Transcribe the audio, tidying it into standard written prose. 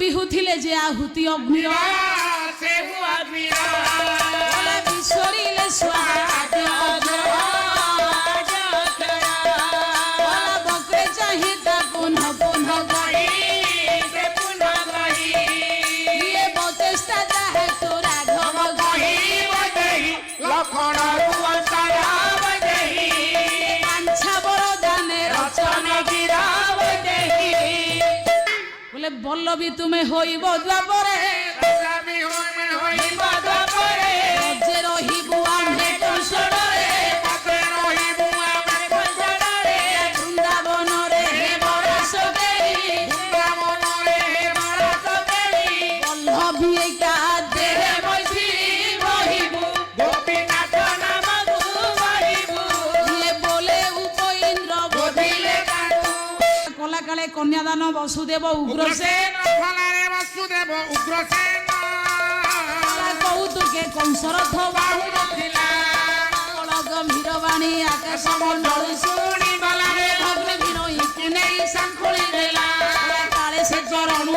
বিহুଥିଲେ যে আহুতি অগ্নির বিশ্বরিলে বকরে চাহি তা পুনঃ পুনঃ ইয়ে বচেষ্টা যাহে তো রাঘব লক্ষণ কাঞ্ছা বরদানে রচনা বলে বল্লভী তুমি হইব দ্বাপরে যে রহিবু আমি কৌশলরে বৃন্দাবনরে বল্লভী কাঁদে বলে উপইন্দ্র বধিলে কলাকালে কন্যাদান বসুদেব উগ্রসেন কৌতুকে কংসরথ বাহু গম্ভীর বাণী আকাশ মণ্ডল শুনি ভগ্ন বিনয়ী নেই সাঙ্কুলি কালে সে চরণ